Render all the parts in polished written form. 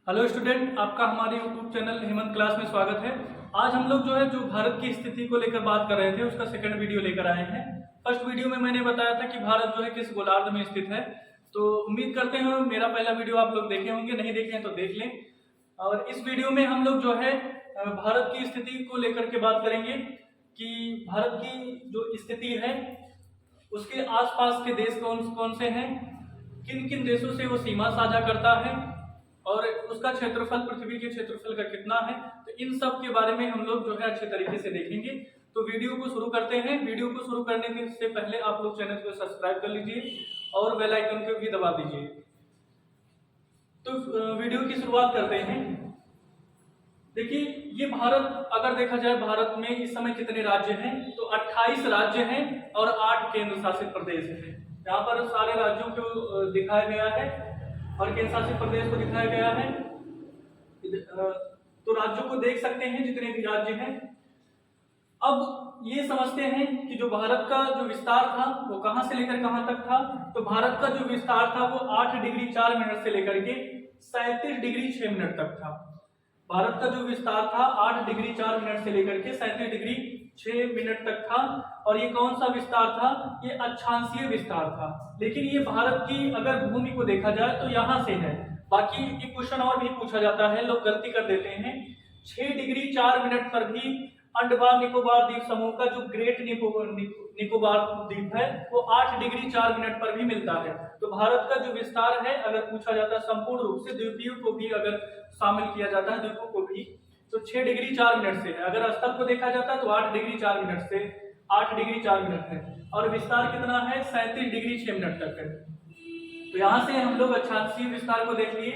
Hello student, आपका हमारे YouTube channel Hemant class में स्वागत है। आज हम लोग जो भारत की स्थिति को लेकर बात कर रहे थे, उसका सेकंड वीडियो लेकर आए हैं। फर्स्ट वीडियो में मैंने बताया था कि भारत किस गोलार्ध में स्थित है। तो उम्मीद करते हैं मेरा पहला वीडियो आप लोग देखे होंगे, नहीं देखे हैं तो देख लें। और इस वीडियो में हम लोग भारत की स्थिति को लेकर के बात करेंगे कि भारत की जो स्थिति है उसके आसपास के देश कौन कौन से हैं, किन किन देशों से वो सीमा साझा करता है और उसका क्षेत्रफल पृथ्वी के क्षेत्रफल का कितना है। तो इन सब के बारे में हम लोग अच्छे तरीके से देखेंगे। तो वीडियो को शुरू करते हैं। वीडियो को शुरू करने से पहले आप लोग चैनल को सब्सक्राइब कर लीजिए और बेल आइकन को भी दबा दीजिए। तो वीडियो की शुरुआत करते हैं। देखिए, ये भारत अगर देखा जाए, भारत में इस समय कितने राज्य हैं, तो 28 राज्य हैं और 8 केंद्र शासित प्रदेश हैं। यहाँ पर सारे राज्यों को दिखाया गया है और केंद्र शासित प्रदेश को दिखाया गया है। तो राज्यों को देख सकते हैं जितने भी राज्य हैं। अब ये समझते हैं कि जो भारत का जो विस्तार था वो कहां से लेकर कहां तक था। तो भारत का जो विस्तार था वो 8 डिग्री 4 मिनट से लेकर के 37 डिग्री 6 मिनट तक था। भारत का जो विस्तार था 8 डिग्री 4 मिनट से लेकर के 37 डिग्री 6 मिनट तक था। और ये कौन सा विस्तार था? ये अक्षांशीय विस्तार था। लेकिन ये भारत की अगर भूमि को देखा जाए तो यहाँ से है। बाकी एक क्वेश्चन और भी पूछा जाता है, लोग गलती कर देते हैं। 6 डिग्री 4 मिनट पर भी अंडमान निकोबार द्वीप समूह का जो ग्रेट निकोबार द्वीप है वो 8 डिग्री 4 मिनट पर भी मिलता है। तो भारत का जो विस्तार है, अगर पूछा जाता है संपूर्ण रूप से द्वीपों को भी अगर शामिल किया जाता है, द्वीपों को भी, तो 6 डिग्री 4 मिनट से है। अगर स्तर को देखा जाता है तो 8 डिग्री 4 मिनट से 8 डिग्री 4 मिनट है। और विस्तार कितना है? 37 डिग्री 6 मिनट तक है। तो यहाँ से हम लोग अक्षांशीय विस्तार को देख लिए।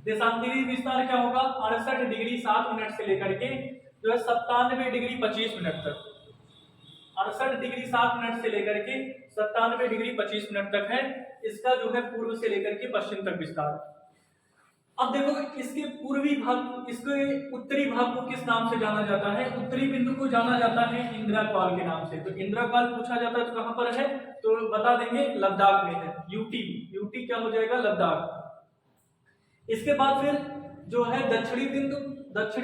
देशांतरीय विस्तार क्या होगा? 68 डिग्री 7 मिनट से लेकर के 97 डिग्री 25 मिनट तक। 68 डिग्री 7 मिनट से लेकर के 97 डिग्री 25 मिनट तक है इसका पूर्व से लेकर के पश्चिम तक विस्तार। अब देखो, इसके पूर्वी भाग, इसके उत्तरी भाग को किस नाम से जाना जाता है? उत्तरी बिंदु को जाना जाता है इंदिराकॉल के नाम से। तो इंदिराकॉल पूछा जाता है तो कहां पर है? तो बता देंगे, लद्दाख में है। यूटी क्या हो जाएगा? लद्दाख। इसके बाद फिर दक्षिणी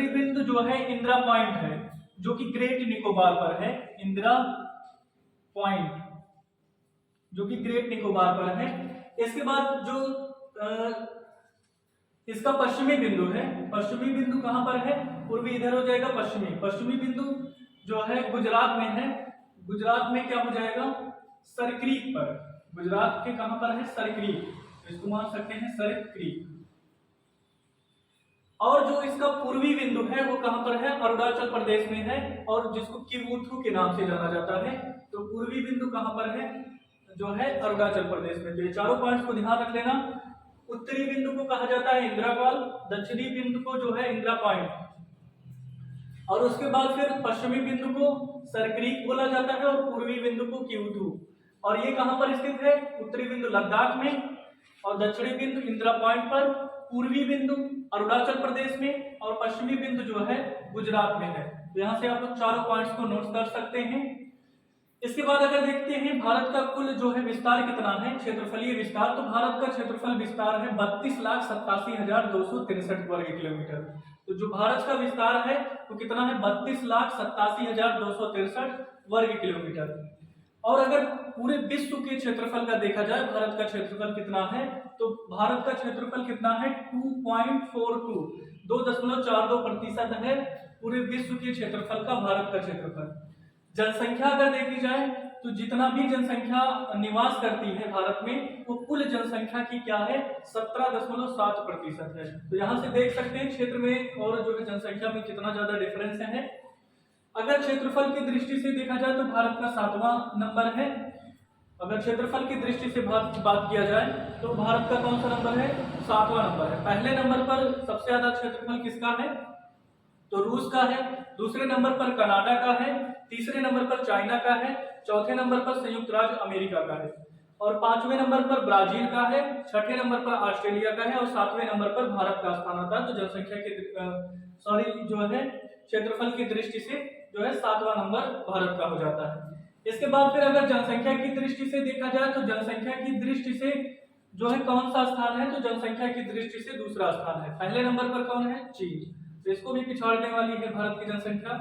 बिंदु इंदिरा पॉइंट है, जो कि ग्रेट निकोबार पर है। इंदिरा पॉइंट जो कि ग्रेट निकोबार पर है। इसके बाद इसका पश्चिमी बिंदु है। पश्चिमी बिंदु कहां पर है? पूर्वी इधर हो जाएगा, पश्चिमी बिंदु गुजरात में है। गुजरात में क्या हो जाएगा? सरक्रीक पर। गुजरात के कहां पर है? सरक्रीक, इसको मान सकते हैं सरक्रीक। और जो इसका पूर्वी बिंदु है वो कहां पर है? अरुणाचल प्रदेश में है और जिसको किवुथु के नाम से जाना जाता है। तो पूर्वी बिंदु कहां पर है? अरुणाचल प्रदेश में। तो ये चारों पॉइंट्स को ध्यान रख लेना। उत्तरी बिंदु को कहा जाता है इंदिराकॉल, दक्षिणी बिंदु को इंदिरा पॉइंट, और उसके बाद फिर पश्चिमी बिंदु को सरक्रीक बोला जाता है और पूर्वी बिंदु को किवुथु। और ये कहां पर स्थित है? उत्तरी बिंदु लद्दाख में और दक्षिणी बिंदु इंदिरा पॉइंट पर, पूर्वी बिंदु अरुणाचल प्रदेश में और पश्चिमी बिंदु गुजरात में है। तो यहाँ से आप लोग चारों पॉइंट्स को नोट कर सकते हैं। इसके बाद अगर देखते हैं भारत का कुल विस्तार कितना है, क्षेत्रफलीय विस्तार, तो भारत का क्षेत्रफल विस्तार है 32,87,263 वर्ग किलोमीटर। तो जो भारत का विस्तार है वो कितना है? 32,87,263 वर्ग किलोमीटर। और अगर पूरे विश्व के क्षेत्रफल का देखा जाए, भारत का क्षेत्रफल कितना है, तो भारत का क्षेत्रफल कितना है? 2.42% है पूरे विश्व के क्षेत्रफल का भारत का क्षेत्रफल। जनसंख्या अगर देखी जाए तो जितना भी जनसंख्या निवास करती है भारत में, वो कुल जनसंख्या की क्या है? 17.7% है। तो यहाँ से देख सकते हैं क्षेत्र में और जनसंख्या में कितना ज्यादा डिफरेंस है। अगर क्षेत्रफल की दृष्टि से देखा जाए तो भारत का 7वां नंबर है। अगर क्षेत्रफल की दृष्टि से बात किया जाए तो भारत का कौन सा नंबर है? 7वां नंबर है। पहले नंबर पर सबसे ज्यादा क्षेत्रफल किसका है? तो रूस का है। दूसरे नंबर पर कनाडा का है। तीसरे नंबर पर चाइना का है। चौथे नंबर पर संयुक्त राज्य अमेरिका का है। और 5वें नंबर पर ब्राजील का है। 6ठे नंबर पर ऑस्ट्रेलिया का है और 7वें नंबर पर भारत का स्थान आता है। तो जनसंख्या के क्षेत्रफल की दृष्टि से 7वां नंबर भारत का हो जाता है। इसके बाद फिर अगर जनसंख्या की दृष्टि से देखा जाए तो जनसंख्या की दृष्टि से जो है कौन सा स्थान है, तो जनसंख्या की दृष्टि से दूसरा स्थान है। पहले नंबर पर कौन है, चीन, तो इसको भी पिछाड़ने वाली है भारत की जनसंख्या।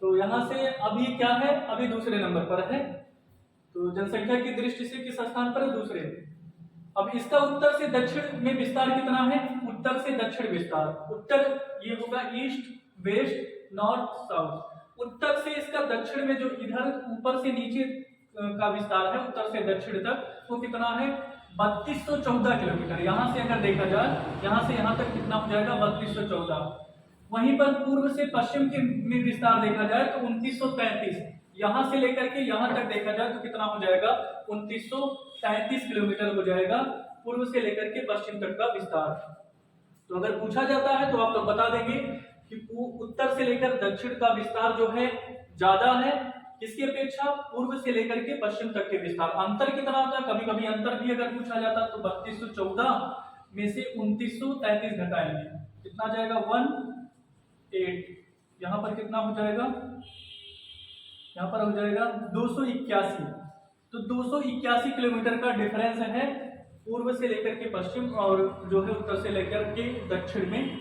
तो यहाँ से अभी क्या है, अभी दूसरे नंबर पर है, तो जनसंख्या की दृष्टि से किस स्थान पर है, दूसरे। अब इसका उत्तर से दक्षिण में विस्तार कितना है, उत्तर से दक्षिण विस्तार, उत्तर ये होगा ईस्ट वेस्ट नॉर्थ साउथ, उत्तर से इसका दक्षिण में जो इधर ऊपर से नीचे का विस्तार है उत्तर से दक्षिण तक, वो कितना है 3214 किलोमीटर। यहाँ से अगर देखा जाए यहाँ से यहाँ तक कितना हो जाएगा 3214। वहीं पर पूर्व से पश्चिम के में विस्तार देखा जाए तो 2933, यहाँ से लेकर के यहाँ तक देखा जाए तो कितना हो जाएगा 2933 किलोमीटर हो जाएगा पूर्व से लेकर के पश्चिम तक का विस्तार। तो अगर पूछा जाता है तो आप लोग बता देंगे कि उत्तर से लेकर दक्षिण का विस्तार जो है ज्यादा है, किसकी अपेक्षा, पूर्व से लेकर के पश्चिम तक के विस्तार। अंतर कितना होता है, कभी कभी अंतर भी अगर पूछा जाता तो 3214 में से 2933 घटाएंगे, कितना जाएगा 18, यहाँ पर कितना हो जाएगा, यहाँ पर हो जाएगा 281। तो 281 किलोमीटर का डिफरेंस है पूर्व से लेकर के पश्चिम और जो है उत्तर से लेकर के दक्षिण में,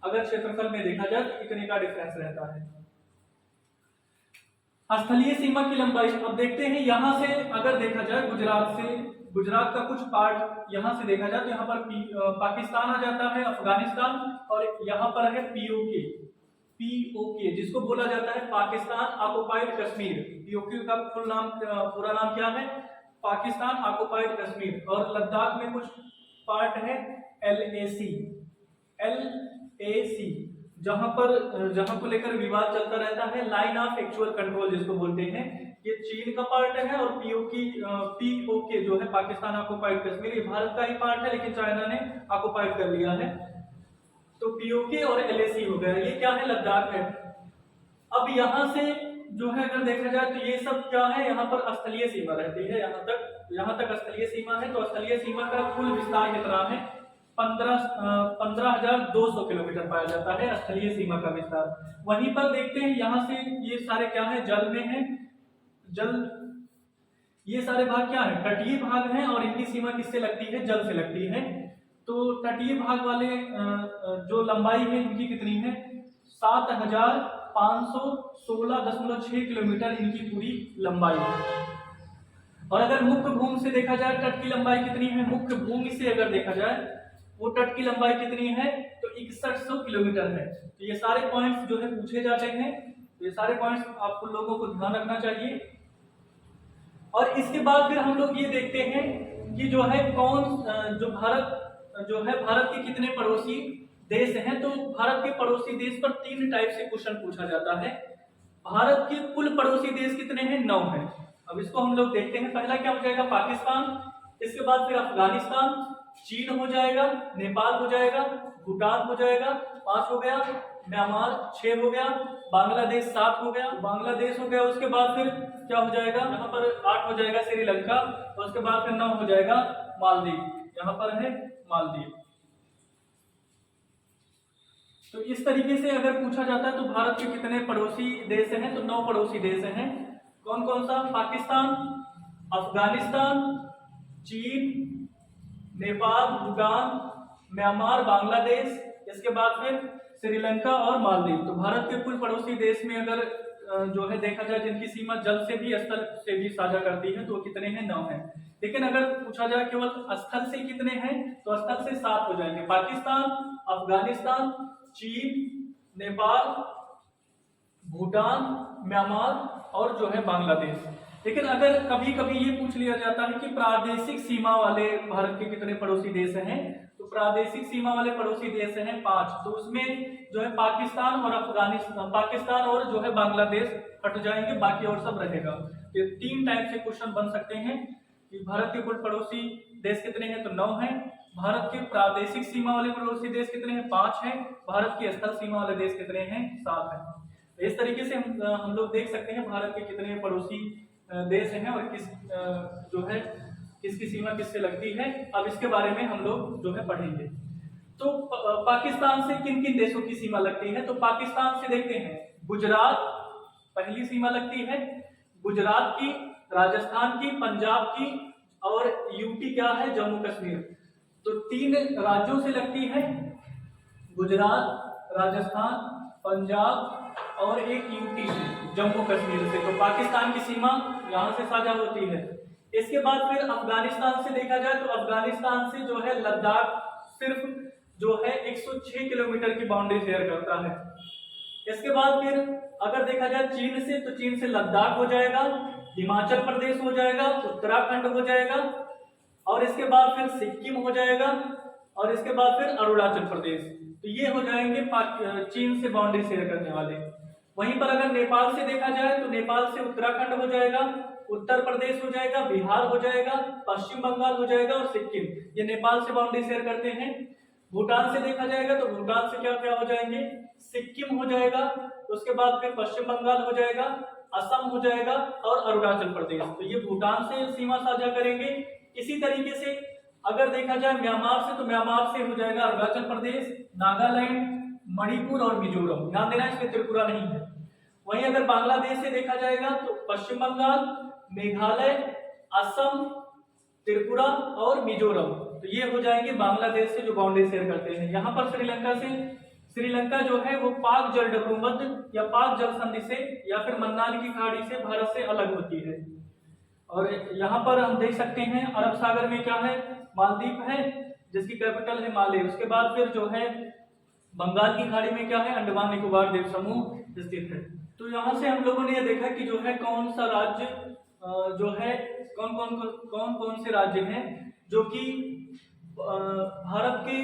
अगर क्षेत्रफल में देखा जाए तो इतने का डिफरेंस रहता है। स्थलीय सीमा की लंबाई, अब देखते हैं यहाँ से अगर देखा जाए गुजरात का कुछ पार्ट यहाँ से देखा जाए तो यहाँ पर पाकिस्तान आ जाता है, अफगानिस्तान, और यहाँ पर है पीओके जिसको बोला जाता है पाकिस्तान ऑक्युपाइड कश्मीर। पीओके का पूरा नाम क्या है, पाकिस्तान ऑक्युपाइड कश्मीर। और लद्दाख में कुछ पार्ट है एलएसी, जहां को लेकर विवाद चलता रहता है, लाइन ऑफ एक्चुअल कंट्रोल जिसको बोलते हैं, ये चीन का पार्ट है। और पीओके जो है पाकिस्तान ऑक्युपाइड कश्मीर, ये भारत का ही पार्ट है लेकिन चाइना ने ऑक्युपाइड कर लिया है। तो पीओके और एलएसी हो गया, ये क्या है, लद्दाख है। अब यहाँ से जो है अगर देखा जाए तो ये सब क्या है, यहाँ पर स्थलीय सीमा रहती है, यहाँ तक स्थलीय सीमा है। तो स्थलीय सीमा का कुल विस्तार कितना है, 15,200 किलोमीटर पाया जाता है स्थलीय सीमा का विस्तार। वहीं पर देखते हैं यहाँ से ये सारे क्या है, जल में है, ये सारे भाग क्या है, तटीय भाग हैं, और इनकी सीमा किससे लगती है, जल से लगती है। तो तटीय भाग वाले जो लंबाई है इनकी कितनी है, 7,516.6 किलोमीटर इनकी पूरी लंबाई है। और अगर मुख्य भूमि से देखा जाए तट की लंबाई कितनी है, मुख्य भूमि से अगर देखा जाए वो तट की लंबाई कितनी है, तो 6100 किलोमीटर है। तो ये सारे पॉइंट्स जो है पूछे जाते हैं, तो ये सारे पॉइंट्स आपको लोगों को ध्यान रखना चाहिए। और इसके बाद फिर हम लोग ये देखते हैं कि जो है भारत के कितने पड़ोसी देश हैं। तो भारत के पड़ोसी देश पर 3 टाइप से क्वेश्चन पूछा जाता है। भारत के कुल पड़ोसी देश कितने हैं, 9 हैं। अब इसको हम लोग देखते हैं। पहला क्या हो जाएगा, पाकिस्तान, इसके बाद फिर अफगानिस्तान, चीन हो जाएगा, नेपाल हो जाएगा, भूटान हो जाएगा, 5 हो गया, म्यांमार 6 हो गया, बांग्लादेश 7 हो गया, बांग्लादेश हो गया। उसके बाद फिर क्या हो जाएगा, यहाँ पर 8 हो जाएगा श्रीलंका, और उसके बाद फिर 9 हो जाएगा मालदीव, यहाँ पर है मालदीव। तो इस तरीके से अगर पूछा जाता है तो भारत के कितने पड़ोसी देश हैं, तो 9 पड़ोसी देश हैं। कौन कौन सा, पाकिस्तान, अफगानिस्तान, चीन, नेपाल, भूटान, म्यांमार, बांग्लादेश, इसके बाद फिर श्रीलंका और मालदीव। तो भारत के कुल पड़ोसी देश में अगर जो है देखा जाए जिनकी सीमा जल से भी स्थल से भी साझा करती है तो कितने हैं, 9 हैं। लेकिन अगर पूछा जाए केवल स्थल से कितने हैं, तो स्थल से 7 हो जाएंगे, पाकिस्तान, अफगानिस्तान, चीन, नेपाल, भूटान, म्यांमार और जो है बांग्लादेश। लेकिन अगर कभी कभी ये पूछ लिया जाता है कि प्रादेशिक सीमा वाले भारत के कितने पड़ोसी देश हैं, तो प्रादेशिक सीमा वाले पड़ोसी देश हैं 5। तो उसमें जो है पाकिस्तान और अफगानिस्तान, पाकिस्तान और जो है बांग्लादेश हट जाएंगे, बाकी और सब रहेगा। ये 3 टाइप से क्वेश्चन बन सकते हैं कि भारत के कुल पड़ोसी देश कितने हैं, तो 9 हैं। भारत के प्रादेशिक सीमा वाले पड़ोसी देश कितने हैं, 5 हैं। भारत के स्थल सीमा वाले देश कितने हैं, 7 हैं। तो इस तरीके से हम लोग देख सकते हैं भारत के कितने पड़ोसी देश हैं और किसकी सीमा किससे लगती है। अब इसके बारे में हम लोग जो है पढ़ेंगे। तो पाकिस्तान से किन किन देशों की सीमा लगती है, तो पाकिस्तान से देखते हैं गुजरात पहली सीमा लगती है, गुजरात की, राजस्थान की, पंजाब की, और यूटी क्या है, जम्मू कश्मीर। तो 3 राज्यों से लगती है, गुजरात, राजस्थान, पंजाब और एक यूटी से, जम्मू कश्मीर से। तो पाकिस्तान की सीमा यहाँ से साझा होती है। इसके बाद फिर अफगानिस्तान से देखा जाए तो अफगानिस्तान से जो है लद्दाख सिर्फ जो है 106 किलोमीटर की बाउंड्री शेयर करता है। इसके बाद फिर अगर देखा जाए चीन से, तो चीन से लद्दाख हो जाएगा, हिमाचल प्रदेश हो जाएगा, उत्तराखंड हो जाएगा और इसके बाद फिर सिक्किम हो जाएगा और इसके बाद फिर अरुणाचल प्रदेश। तो ये हो जाएंगे चीन से बाउंड्री शेयर करने वाले। वहीं पर अगर नेपाल से देखा जाए तो नेपाल से उत्तराखंड हो जाएगा, उत्तर प्रदेश हो जाएगा, बिहार हो जाएगा, पश्चिम बंगाल हो जाएगा और सिक्किम, ये नेपाल से बाउंड्री शेयर करते हैं। भूटान से देखा जाएगा तो भूटान से क्या क्या हो जाएंगे, सिक्किम हो जाएगा, उसके बाद फिर पश्चिम बंगाल हो जाएगा, असम हो जाएगा और अरुणाचल प्रदेश। तो ये भूटान से सीमा साझा करेंगे। इसी तरीके से अगर देखा जाए म्यांमार से, तो म्यांमार से हो जाएगा अरुणाचल प्रदेश, नागालैंड, मणिपुर और मिजोरम। ध्यान देना इसमें त्रिपुरा नहीं है। वहीं अगर बांग्लादेश से देखा जाएगा तो पश्चिम बंगाल, मेघालय, असम, त्रिपुरा और मिजोरम। तो ये हो जाएंगे बांग्लादेश से जो बाउंड्री शेयर करते हैं। यहाँ पर श्रीलंका से, श्रीलंका जो है वो पाक जलडब्रूमध्य या पाक जल संधि से या फिर मन्नार की खाड़ी से भारत से अलग होती है। और यहाँ पर हम देख सकते हैं अरब सागर में क्या है, मालदीव है जिसकी कैपिटल है माले। उसके बाद फिर जो है बंगाल की खाड़ी में क्या है, अंडमान निकोबार द्वीप समूह स्थित है। तो यहाँ से हम लोगों ने ये देखा कि जो है कौन सा राज्य जो है कौन कौन से राज्य हैं जो कि भारत के।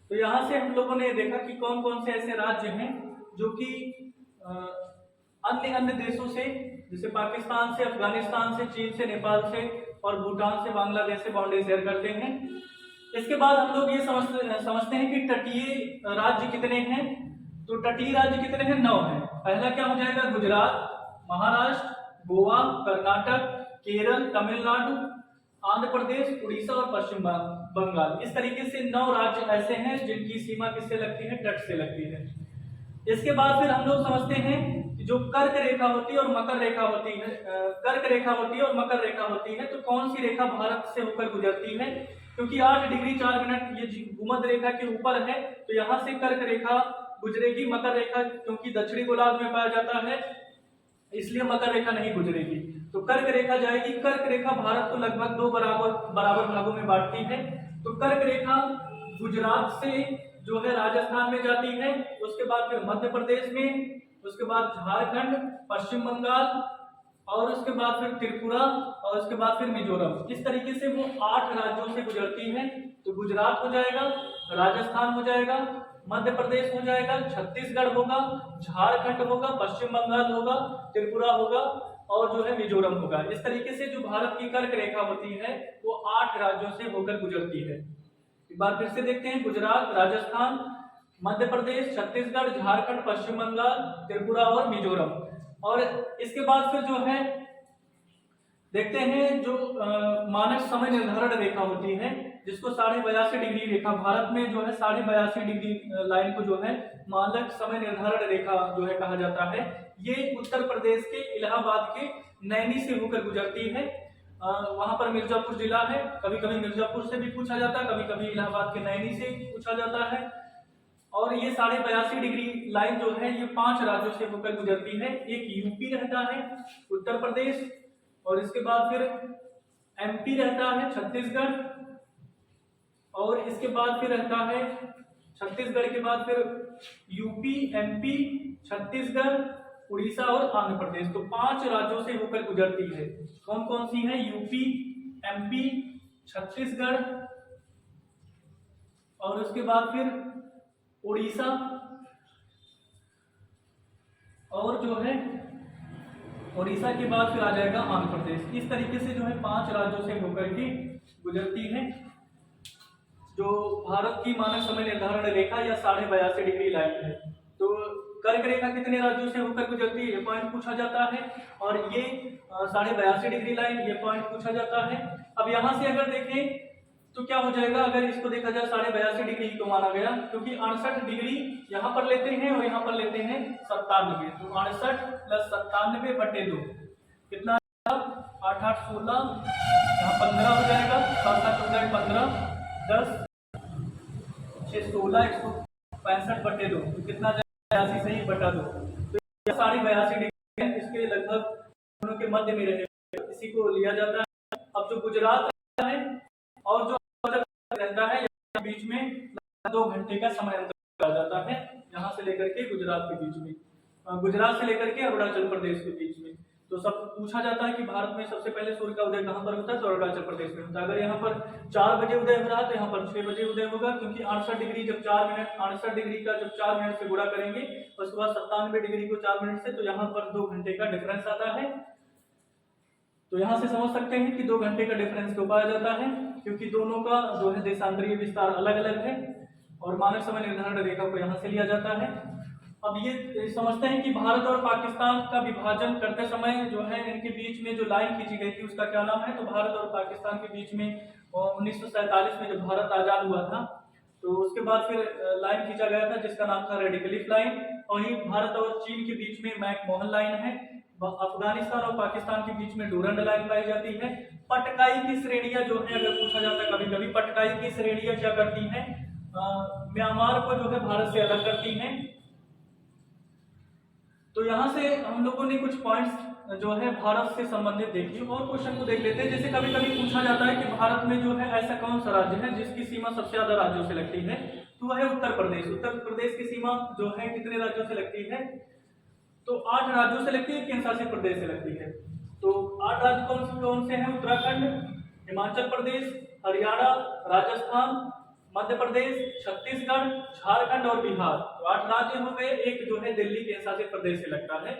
तो यहाँ से हम लोगों ने देखा कि कौन कौन से ऐसे राज्य हैं जो कि अन्य देशों से, जैसे पाकिस्तान से, अफगानिस्तान से, चीन से, नेपाल से और भूटान से, बांग्लादेश से बाउंड्री शेयर करते हैं। इसके बाद हम लोग ये समझते हैं कि तटीय राज्य कितने हैं। तो तटीय राज्य कितने हैं, 9 हैं। पहला क्या हो जाएगा, गुजरात, महाराष्ट्र, गोवा, कर्नाटक, केरल, तमिलनाडु, आंध्र प्रदेश, उड़ीसा और पश्चिम बंगाल। इस तरीके से 9 राज्य ऐसे हैं जिनकी सीमा किससे लगती है, तट से लगती है। इसके बाद फिर हम लोग समझते हैं कि जो कर्क रेखा होती है और मकर रेखा होती है, कर्क रेखा होती है और मकर रेखा होती है, तो कौन सी रेखा भारत से होकर गुजरती है। क्योंकि 8 डिग्री 4 मिनट ये भूमध्य रेखा के ऊपर है, तो यहाँ से कर्क रेखा गुजरेगी। मकर रेखा क्योंकि दक्षिणी गोलार्ध में पाया जाता है इसलिए मकर रेखा नहीं गुजरेगी, तो कर्क रेखा जाएगी। कर्क रेखा भारत को लगभग 2 बराबर भागों में बांटती है। तो कर्क रेखा गुजरात से जो है राजस्थान में जाती है, उसके बाद फिर मध्य प्रदेश में, उसके बाद झारखंड, पश्चिम बंगाल और उसके बाद फिर त्रिपुरा और उसके बाद फिर मिजोरम। इस तरीके से वो 8 राज्यों से गुजरती है। तो गुजरात हो जाएगा, राजस्थान हो जाएगा, मध्य प्रदेश हो जाएगा, छत्तीसगढ़ होगा, झारखंड होगा, पश्चिम बंगाल होगा, त्रिपुरा होगा और जो है मिजोरम होगा। इस तरीके से जो भारत की कर्क रेखा होती है वो 8 राज्यों से होकर गुजरती है। एक बार फिर से देखते हैं, गुजरात, राजस्थान, मध्य प्रदेश, छत्तीसगढ़, झारखंड, पश्चिम बंगाल, त्रिपुरा और मिजोरम। और इसके बाद फिर जो है देखते हैं जो मानक समय निर्धारण रेखा होती है, जिसको 82.5 डिग्री रेखा, भारत में जो है 82.5 डिग्री लाइन को जो है मानक समय निर्धारण रेखा जो है कहा जाता है। ये उत्तर प्रदेश के इलाहाबाद के नैनी से होकर गुजरती है। वहां पर मिर्जापुर जिला है, कभी कभी मिर्जापुर से भी पूछा जाता है, कभी कभी इलाहाबाद के नैनी से पूछा जाता है। और ये 82.5 डिग्री लाइन जो है ये 5 राज्यों से होकर गुजरती है। एक यूपी रहता है, उत्तर प्रदेश और इसके बाद फिर एमपी रहता है, छत्तीसगढ़ और इसके बाद फिर रहता है छत्तीसगढ़ के बाद फिर यूपी, एमपी, छत्तीसगढ़, उड़ीसा और आंध्र प्रदेश। तो 5 राज्यों से होकर गुजरती है। कौन कौन सी है, यूपी, एमपी, छत्तीसगढ़ और उसके बाद फिर उड़ीसा और जो है उड़ीसा के बाद फिर आ जाएगा आंध्र प्रदेश। इस तरीके से जो है 5 राज्यों से होकर के गुजरती है जो भारत की मानक समय निर्धारण रेखा या 82.5 डिग्री लाइन है। तो कर्क रेखा कितने राज्यों से होकर गुजरती है, ये पॉइंट पूछा जाता है। और ये 82.5 डिग्री लाइन, ये पॉइंट पूछा जाता है। अब यहाँ से अगर देखें तो क्या हो जाएगा, अगर इसको देखा जाए 82.5 डिग्री तो माना गया, क्योंकि 68 डिग्री यहाँ पर लेते हैं और यहाँ पर लेते हैं 97। तो 68 + 97/2 कितना 8 8 16, यहाँ 15 हो जाएगा, 7 7 14 15, 10 6 16, 165/2 तो कितना जाएगा 82 सही बटा 2। तो ये 82.5 डिग्री है, इसके लगभग दोनों के मध्य में रहेगा, इसी को लिया जाता है। अब जो गुजरात है और जो रहता है बीच में 2 घंटे का समय अंतर आ जाता है, यहाँ से लेकर के गुजरात के बीच में, गुजरात से लेकर के अरुणाचल प्रदेश के बीच में। तो सब पूछा जाता है कि भारत में सबसे पहले सूर्य का उदय कहाँ पर होता है, तो अरुणाचल प्रदेश में होता है। अगर यहाँ पर 4 बजे उदय हो रहा है तो यहाँ पर 6 बजे उदय होगा, क्योंकि 68 डिग्री जब 4 मिनट 68 डिग्री का जब 4 मिनट से गुणा करेंगे, उसके बाद 97 डिग्री को 4 मिनट से, तो यहाँ पर 2 घंटे का डिफरेंस आता है। तो यहाँ से समझ सकते हैं कि 2 घंटे का डिफरेंस क्यों पाया जाता है, क्योंकि दोनों का जो है देशांतरीय विस्तार अलग अलग है और मानक समय निर्धारण रेखा को यहाँ से लिया जाता है। अब ये समझते हैं कि भारत और पाकिस्तान का विभाजन करते समय जो है इनके बीच में जो लाइन खींची गई थी उसका क्या नाम है, तो भारत और पाकिस्तान के बीच में 1947 में जब भारत आजाद हुआ था तो उसके बाद फिर लाइन खींचा गया था जिसका नाम था रेडिकलिफ लाइन। और ये भारत और चीन के बीच में मैकमोहन लाइन है। अफगानिस्तान और पाकिस्तान के बीच में डूरंड लाइन पाई जाती है। पटकाई की श्रेणियां जो है अगर पूछा जाता है कभी कभी, पटकाई की श्रेणियां क्या करती हैं, म्यांमार को जो है भारत से अलग करती हैं। तो यहाँ से हम लोगों ने कुछ पॉइंट्स जो है भारत से संबंधित देखी और क्वेश्चन को देख लेते हैं। जैसे कभी कभी पूछा जाता है कि भारत में जो है ऐसा कौन सा राज्य है जिसकी सीमा सबसे ज्यादा राज्यों से लगती है, तो वह है उत्तर प्रदेश। उत्तर प्रदेश की सीमा जो है कितने राज्यों से लगती है, तो 8 राज्यों से लगती है, केंद्र शासित प्रदेश से लगती है। तो 8 राज्य कौन से हैं, उत्तराखंड, हिमाचल प्रदेश, हरियाणा, राजस्थान, मध्य प्रदेश, छत्तीसगढ़, झारखंड और बिहार। तो 8 राज्य हो गए। एक जो है दिल्ली केंद्र शासित प्रदेश से लगता है,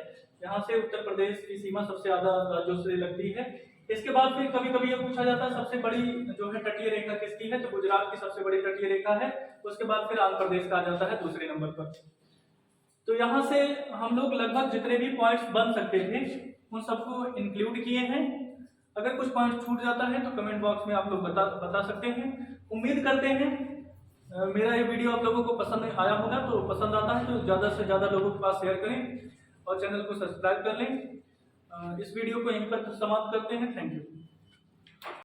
यहाँ से उत्तर प्रदेश की सीमा सबसे ज्यादा राज्यों से लगती है। इसके बाद फिर कभी कभी ये पूछा जाता है सबसे बड़ी जो है तटीय रेखा किसकी है, तो गुजरात की सबसे बड़ी तटीय रेखा है। उसके बाद फिर आंध्र प्रदेश का आ जाता है दूसरे नंबर पर। तो यहाँ से हम लोग लगभग जितने भी पॉइंट्स बन सकते थे उन सबको इंक्लूड किए हैं। अगर कुछ पॉइंट छूट जाता है तो कमेंट बॉक्स में आप लोग बता सकते हैं। उम्मीद करते हैं मेरा ये वीडियो आप लोगों को पसंद आया होगा। तो पसंद आता है तो ज़्यादा से ज़्यादा लोगों के पास शेयर करें और चैनल को सब्सक्राइब कर लें। इस वीडियो को यहीं पर समाप्त करते हैं। Thank you.